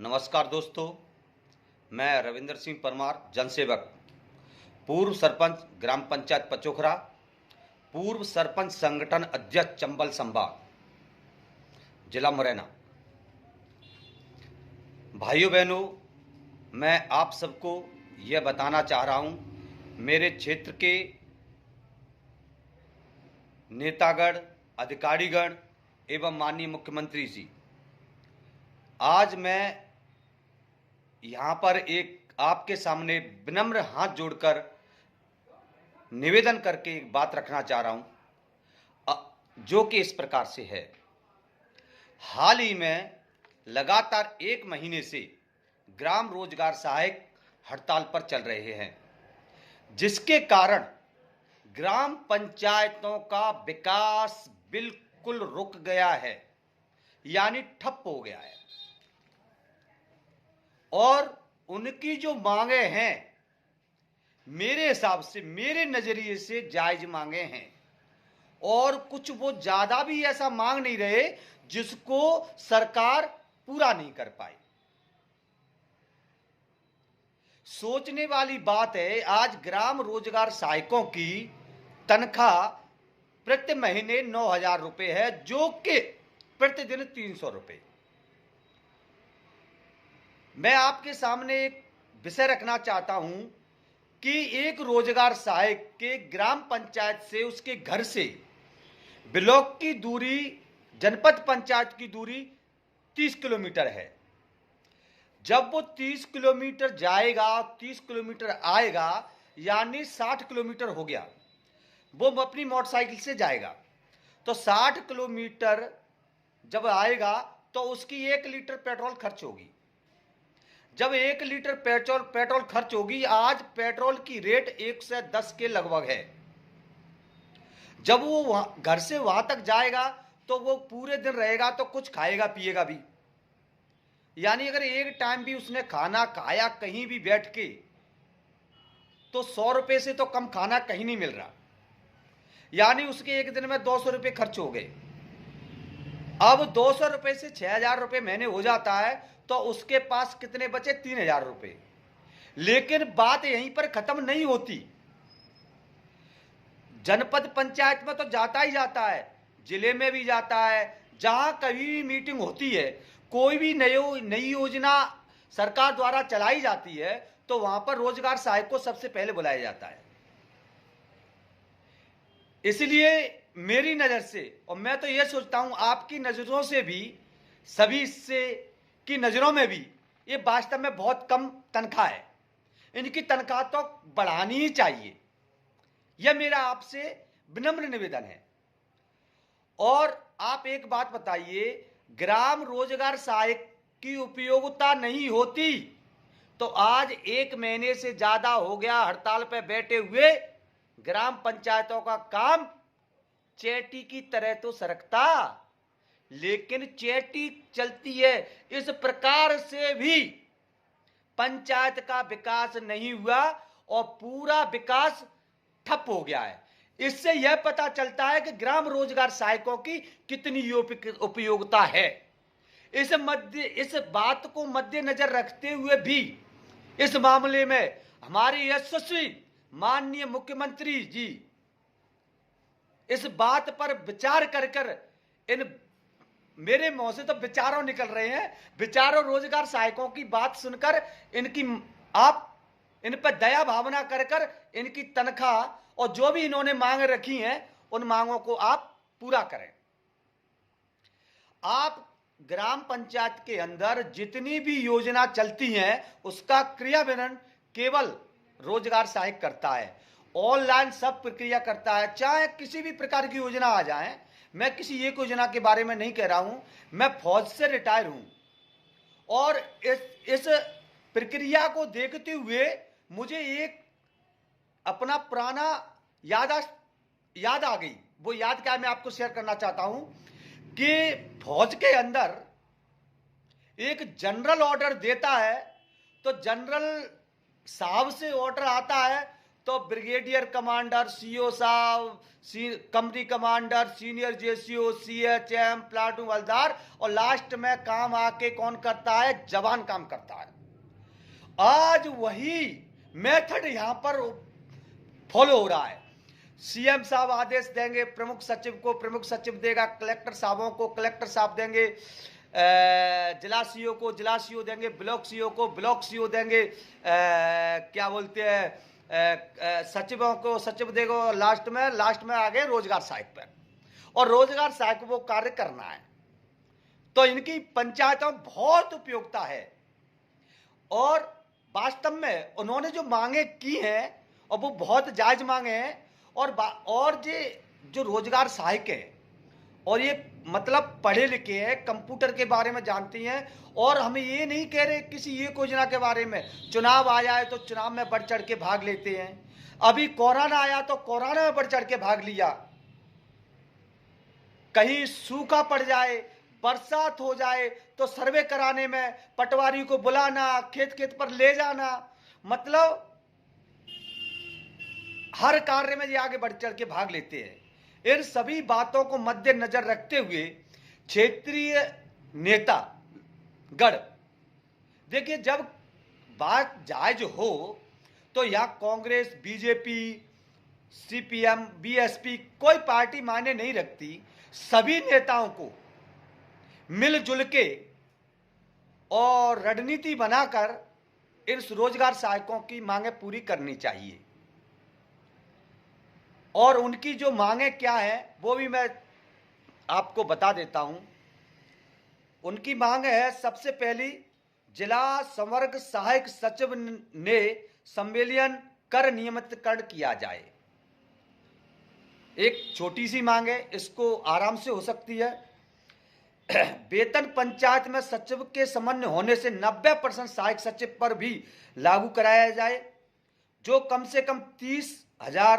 नमस्कार दोस्तों, मैं रविंद्र सिंह परमार, जनसेवक, पूर्व सरपंच ग्राम पंचायत पचोखरा, पूर्व सरपंच संगठन अध्यक्ष चंबल संभाग, जिला मुरैना। भाइयों बहनों, मैं आप सबको यह बताना चाह रहा हूं, मेरे क्षेत्र के नेतागण, अधिकारीगण एवं माननीय मुख्यमंत्री जी, आज मैं यहाँ पर एक आपके सामने विनम्र हाथ जोड़कर निवेदन करके एक बात रखना चाह रहा हूँ, जो कि इस प्रकार से है। हाल ही में लगातार 1 महीने से ग्राम रोजगार सहायक हड़ताल पर चल रहे हैं, जिसके कारण ग्राम पंचायतों का विकास बिल्कुल रुक गया है, यानी ठप हो गया है। और उनकी जो मांगे हैं, मेरे हिसाब से, मेरे नजरिए से जायज मांगे हैं, और कुछ वो ज्यादा भी ऐसा मांग नहीं रहे जिसको सरकार पूरा नहीं कर पाई। सोचने वाली बात है, आज ग्राम रोजगार सहायकों की तनख्वाह प्रति महीने 9,000 रुपए है, जो कि प्रतिदिन 300 रुपए। मैं आपके सामने एक विषय रखना चाहता हूं कि एक रोजगार सहायक के ग्राम पंचायत से, उसके घर से ब्लॉक की दूरी, जनपद पंचायत की दूरी 30 किलोमीटर है। जब वो 30 किलोमीटर जाएगा, 30 किलोमीटर आएगा, यानी 60 किलोमीटर हो गया। वो अपनी मोटरसाइकिल से जाएगा, तो 60 किलोमीटर जब आएगा तो उसकी 1 लीटर पेट्रोल खर्च होगी। जब 1 लीटर पेट्रोल खर्च होगी, आज पेट्रोल की रेट 110 के लगभग है। जब वो घर से वहां तक जाएगा तो वो पूरे दिन रहेगा, तो कुछ खाएगा पिएगा भी, यानी अगर एक टाइम भी उसने खाना खाया कहीं भी बैठ के, तो 100 रुपए से तो कम खाना कहीं नहीं मिल रहा, यानी उसके एक दिन में 200 रुपए खर्च हो गए। अब 200 रुपए से 6,000 रुपए महीने हो जाता है, तो उसके पास कितने बचे? 3,000 रुपए। लेकिन बात यहीं पर खत्म नहीं होती। जनपद पंचायत में तो जाता ही जाता है, जिले में भी जाता है, जहां कभी भी मीटिंग होती है, कोई भी नई योजना सरकार द्वारा चलाई जाती है, तो वहां पर रोजगार सहायक को सबसे पहले बुलाया जाता है। इसलिए मेरी नजर से, और मैं तो यह सोचता हूं आपकी नजरों से भी, सभी से की नजरों में भी, ये वास्तव में बहुत कम तनख्वाह है। इनकी तनख्वाह तो बढ़ानी ही चाहिए, यह मेरा आपसे विनम्र निवेदन है। और आप एक बात बताइए, ग्राम रोजगार सहायक की उपयोगिता नहीं होती तो आज 1 महीने से ज्यादा हो गया हड़ताल पर बैठे हुए ग्राम पंचायतों का काम चेटी की तरह तो सरकता, लेकिन चेटी चलती है इस प्रकार से भी पंचायत का विकास नहीं हुआ और पूरा विकास ठप हो गया है। इससे यह पता चलता है कि ग्राम रोजगार सहायकों की कितनी उपयोगिता है। इस बात को मद्देनजर रखते हुए भी इस मामले में हमारे यशस्वी माननीय मुख्यमंत्री जी इस बात पर विचार कर इन, मेरे मुंह से तो विचारों निकल रहे हैं, विचारों रोजगार सहायकों की बात सुनकर इनकी, आप इन पर दया भावना कर इनकी तनख्वाह और जो भी इन्होंने मांग रखी हैं, उन मांगों को आप पूरा करें। आप ग्राम पंचायत के अंदर जितनी भी योजना चलती हैं, उसका क्रियान्वयन केवल रोजगार सहायक करता है। ऑनलाइन सब प्रक्रिया करता है, चाहे किसी भी प्रकार की योजना आ जाए। मैं किसी एक योजना के बारे में नहीं कह रहा हूं, मैं फौज से रिटायर हूं, और इस प्रक्रिया को देखते हुए मुझे एक अपना पुराना याद आ गई। वो याद क्या है, मैं आपको शेयर करना चाहता हूं कि फौज के अंदर एक जनरल ऑर्डर देता है, तो जनरल साहब से ऑर्डर आता है, तो ब्रिगेडियर कमांडर, सीओ साहब, company commander, senior JCO, CHM, platoon havildar, और लास्ट में काम आके कौन करता है? जवान काम करता है। आज वही मेथड यहां पर फॉलो हो रहा है। सीएम साहब आदेश देंगे प्रमुख सचिव को, प्रमुख सचिव देगा कलेक्टर साहबों को, कलेक्टर साहब देंगे जिला सीओ को, जिला सीओ देंगे ब्लॉक सीओ को, ब्लॉक सीओ देंगे क्या बोलते हैं सचिवों को, सचिव देगा लास्ट में आ गए रोजगार सहायक पर, और रोजगार सहायक वो कार्य करना है। तो इनकी पंचायतों में बहुत उपयोगिता है, और वास्तव में उन्होंने जो मांगे की हैं और वो बहुत जायज मांगे हैं, और जो रोजगार सहायक है और ये मतलब पढ़े लिखे हैं, कंप्यूटर के बारे में जानती हैं, और हम ये नहीं कह रहे किसी एक योजना के बारे में, चुनाव आ जाए तो चुनाव में बढ़ चढ़ के भाग लेते हैं। अभी कोरोना आया तो कोरोना में बढ़ चढ़ के भाग लिया, कहीं सूखा पड़ जाए, बरसात हो जाए तो सर्वे कराने में पटवारी को बुलाना, खेत खेत पर ले जाना, मतलब हर कार्य में ये आगे बढ़ चढ़ के भाग लेते हैं। इन सभी बातों को मद्देनजर रखते हुए क्षेत्रीय नेता गण, देखिए जब बात जायज हो तो यहां कांग्रेस, बीजेपी, सीपीएम, बीएसपी कोई पार्टी मायने नहीं रखती। सभी नेताओं को मिलजुल के और रणनीति बनाकर इन रोजगार सहायकों की मांगे पूरी करनी चाहिए। और उनकी जो मांगे क्या है वो भी मैं आपको बता देता हूं। उनकी मांग है, सबसे पहली, जिला संवर्ग सहायक सचिव ने संविलियन कर नियमितकरण किया जाए। एक छोटी सी मांग है, इसको आराम से हो सकती है। वेतन पंचायत में सचिव के समन्वय होने से 90% सहायक सचिव पर भी लागू कराया जाए, जो कम से कम 30,000